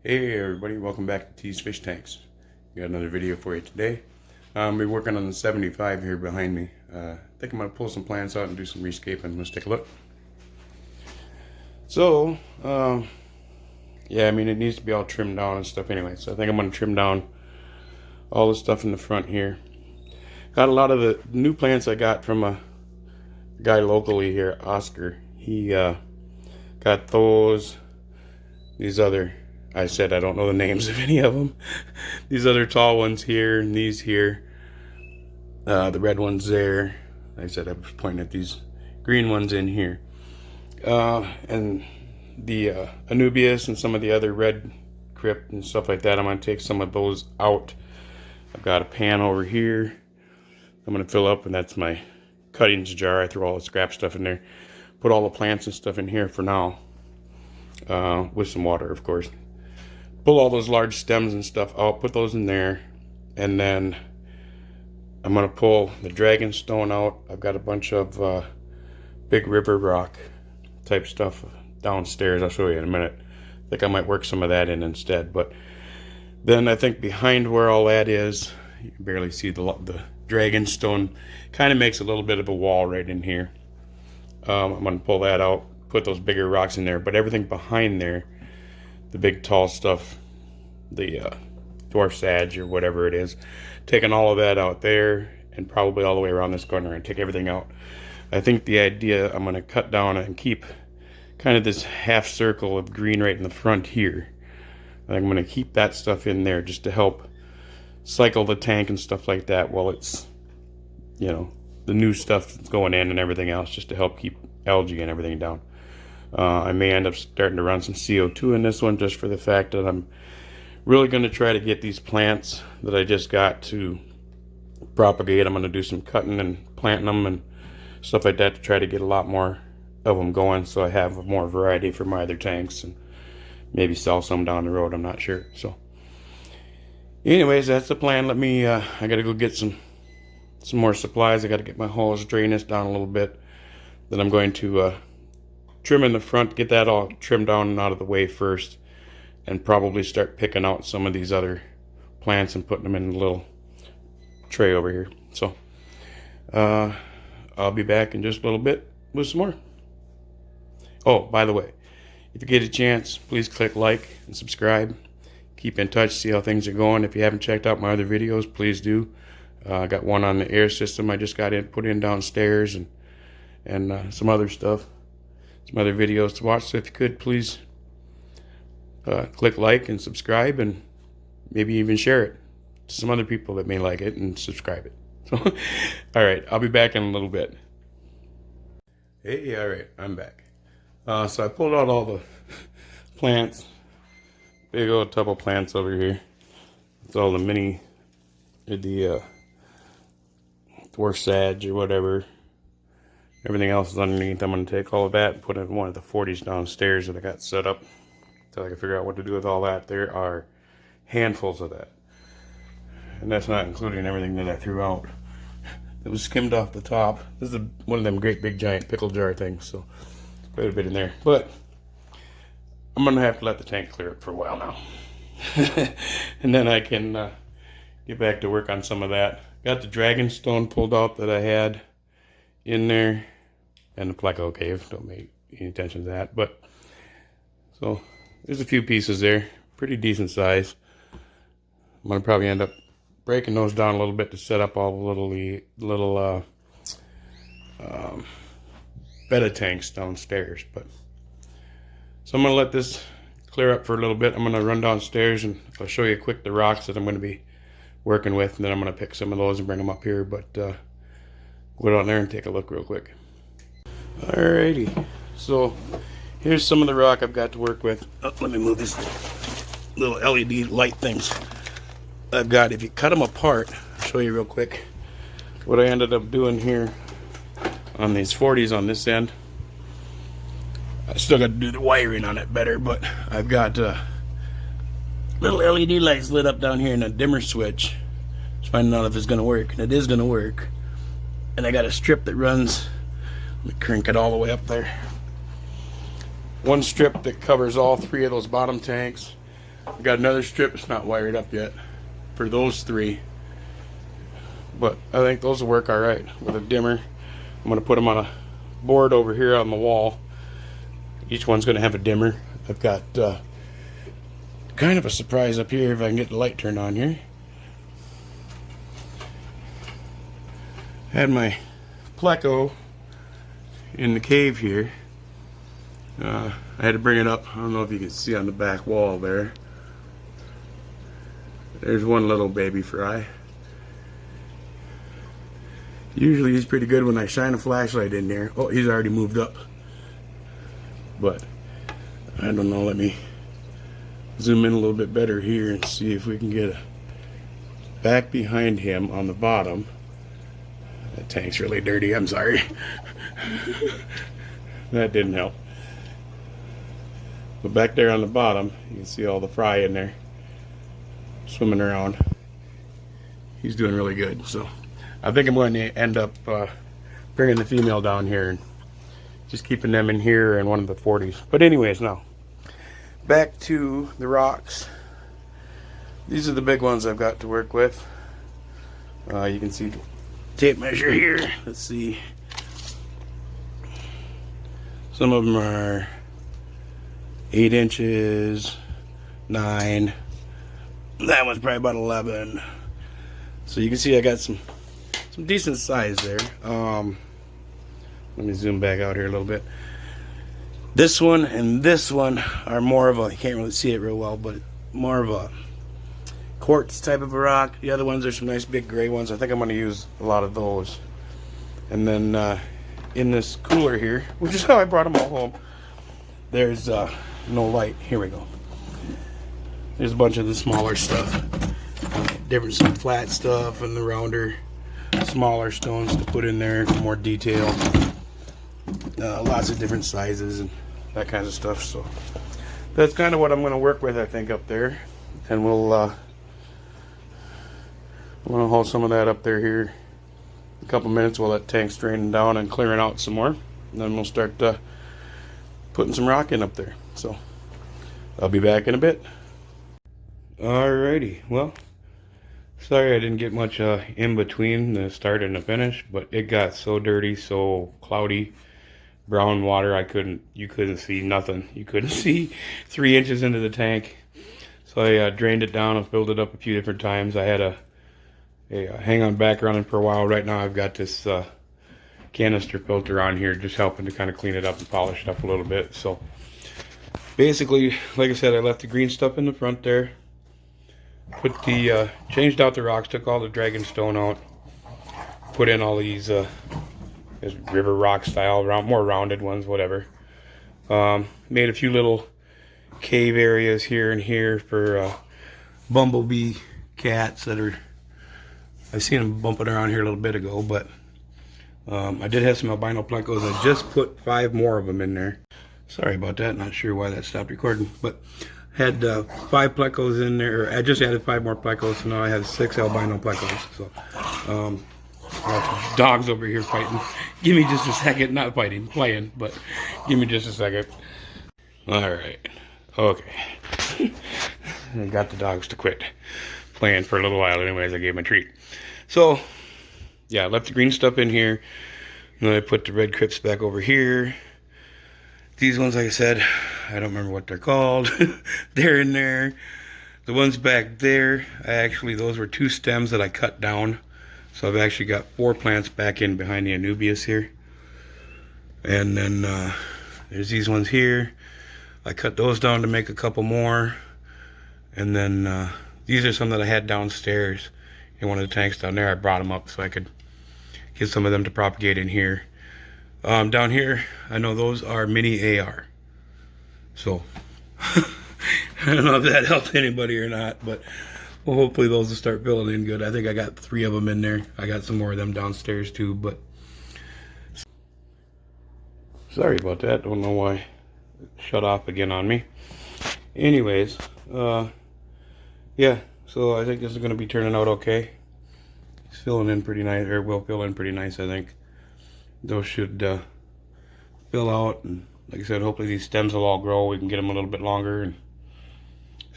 Hey everybody, welcome back to T's Fish Tanks. Got another video for you today. I'm be working on the 75 here behind me. I think I'm going to pull some plants out and do some rescaping. Let's take a look. So, yeah, I mean it needs to be all trimmed down and stuff anyway. So I think I'm going to trim down all the stuff in the front here. Got a lot of the new plants I got from a guy locally here, Oscar. He got these other, I said I don't know the names of any of them. These other tall ones here and these here. The red ones there. Like I said, I was pointing at these green ones in here. And the Anubias and some of the other red crypt and stuff like that. I'm going to take some of those out. I've got a pan over here. I'm going to fill up, and that's my cuttings jar. I throw all the scrap stuff in there. Put all the plants and stuff in here for now. With some water, of course. Pull all those large stems and stuff out, put those in there, and then I'm going to pull the dragon stone out. I've got a bunch of big river rock type stuff downstairs. I'll show you in a minute. I think I might work some of that in instead. But then I think behind where all that is, you can barely see the dragon stone. Kind of makes a little bit of a wall right in here. I'm going to pull that out, put those bigger rocks in there. But everything behind there, the big tall stuff, the dwarf sage or whatever it is, taking all of that out there and probably all the way around this corner and take everything out. I think the idea, I'm going to cut down and keep kind of this half circle of green right in the front here. I'm going to keep that stuff in there just to help cycle the tank and stuff like that while it's, you know, the new stuff that's going in and everything else, just to help keep algae and everything down. I may end up starting to run some CO2 in this one, just for the fact that I'm really going to try to get these plants that I just got to propagate. I'm going to do some cutting and planting them and stuff like that to try to get a lot more of them going, so I have more variety for my other tanks and maybe sell some down the road. I'm not sure. So anyways, that's the plan. Let me I got to go get some more supplies. I got to get my hose, drain this down a little bit. Then I'm going to trim in the front, get that all trimmed down and out of the way first, and probably start picking out some of these other plants and putting them in a little tray over here. So I'll be back in just a little bit with some more. Oh, by the way, if you get a chance, please click like and subscribe. Keep in touch, see how things are going. If you haven't checked out my other videos, please do. I got one on the air system I just got put in downstairs, and some other stuff. Some other videos to watch. So if you could, please click like and subscribe, and maybe even share it to some other people that may like it and subscribe it. So, all right, I'll be back in a little bit. Hey, all right, I'm back. So I pulled out all the plants, big old tub of plants over here. It's all the mini, the dwarf sage or whatever. Everything else is underneath. I'm going to take all of that and put it in one of the 40s downstairs that I got set up until I can figure out what to do with all that. There are handfuls of that. And that's not including everything that I threw out. It was skimmed off the top. This is one of them great big giant pickle jar things, so quite a bit in there. But I'm going to have to let the tank clear up for a while now. And then I can get back to work on some of that. Got the dragon stone pulled out that I had in there. And the pleco cave, don't pay any attention to that. But so there's a few pieces there, pretty decent size. I'm gonna probably end up breaking those down a little bit to set up all the little betta tanks downstairs. But so I'm gonna let this clear up for a little bit. I'm gonna run downstairs and I'll show you quick the rocks that I'm gonna be working with, and then I'm gonna pick some of those and bring them up here. But go down there and take a look real quick. Alrighty, so here's some of the rock I've got to work with. Oh, let me move these little LED light things I've got. If you cut them apart, I'll show you real quick what I ended up doing here on these 40s on this end. I still got to do the wiring on it better, but I've got little LED lights lit up down here and a dimmer switch. Just finding out if it's going to work, and it is going to work. And I got a strip that runs, let me crank it all the way up there. One strip that covers all three of those bottom tanks. I got another strip that's not wired up yet for those three, but I think those will work all right with a dimmer. I'm going to put them on a board over here on the wall. Each one's going to have a dimmer. I've got kind of a surprise up here if I can get the light turned on here. Had my pleco in the cave here. I had to bring it up. I don't know if you can see on the back wall there. There's one little baby fry. Usually he's pretty good when I shine a flashlight in there. Oh, he's already moved up. But I don't know, let me zoom in a little bit better here and see if we can get a back behind him on the bottom. That tank's really dirty, I'm sorry. That didn't help. But back there on the bottom, you can see all the fry in there swimming around. He's doing really good. So I think I'm going to end up bringing the female down here and just keeping them in here in one of the 40s. But anyways, now back to the rocks. These are the big ones I've got to work with. You can see the tape measure here. Let's see. Some of them are 8 inches, 9. That one's probably about 11. So you can see I got some decent size there. Let me zoom back out here a little bit. This one and this one are more of a, you can't really see it real well, but more of a quartz type of a rock. The other ones are some nice big gray ones. I think I'm going to use a lot of those. And then in this cooler here, which is how I brought them all home, there's no light. Here we go. There's a bunch of the smaller stuff. Different, some flat stuff and the rounder, smaller stones to put in there for more detail. Lots of different sizes and that kind of stuff. So that's kind of what I'm going to work with, I think, up there. And we'll I'm going to haul some of that up there here in a couple minutes while that tank's draining down and clearing out some more. And then we'll start putting some rock in up there. So I'll be back in a bit. Alrighty, well, sorry I didn't get much in between the start and the finish, but it got so dirty, so cloudy, brown water, you couldn't see nothing. You couldn't see 3 inches into the tank. So I drained it down and filled it up a few different times. I had a hang on back running for a while. Right now I've got this canister filter on here just helping to kind of clean it up and polish it up a little bit. So basically, like I said, I left the green stuff in the front there. Put the changed out the rocks, took all the dragon stone out, put in all these river rock style, more rounded ones, whatever. Made a few little cave areas here and here for bumblebee cats that are, I've seen them bumping around here a little bit ago, but I did have some albino plecos. I just put 5 more of them in there. Sorry about that, not sure why that stopped recording, but had 5 plecos in there. I just added 5 more plecos, so now I have 6 albino plecos. So, dogs over here fighting. Give me just a second. Not fighting, playing, but give me just a second. All right. Okay. I got the dogs to quit playing for a little while. Anyways, I gave them a treat. So, yeah, I left the green stuff in here. And then I put the red crypts back over here. These ones, like I said, I don't remember what they're called. They're in there. The ones back there, those were 2 stems that I cut down. So I've actually got 4 plants back in behind the Anubias here. And then there's these ones here. I cut those down to make a couple more. And then these are some that I had downstairs in one of the tanks down there. I brought them up so I could get some of them to propagate in here. Down here, I know those are mini AR. So, I don't know if that helped anybody or not, but well, hopefully those will start filling in good. I think I got 3 of them in there. I got some more of them downstairs too, but sorry about that. Don't know why it shut off again on me. Anyways, yeah, so I think this is going to be turning out okay. It's filling in pretty nice, or will fill in pretty nice, I think. Those should fill out, and like I said, hopefully these stems will all grow. We can get them a little bit longer and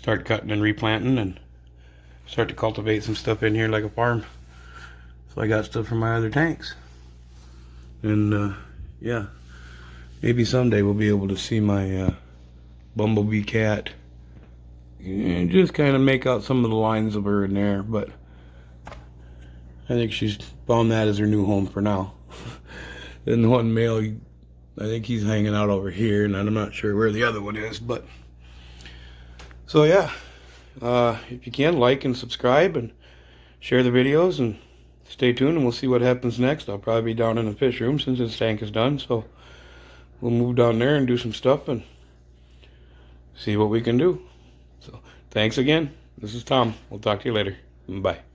start cutting and replanting and start to cultivate some stuff in here like a farm. So I got stuff for my other tanks. And yeah, maybe someday we'll be able to see my bumblebee cat and just kind of make out some of the lines of her in there, but I think she's found that as her new home for now. And the one male, I think he's hanging out over here, and I'm not sure where the other one is, but so yeah, if you can, like and subscribe and share the videos and stay tuned, and we'll see what happens next. I'll probably be down in the fish room since this tank is done, so we'll move down there and do some stuff and see what we can do. So thanks again. This is Tom. We'll talk to you later. Bye.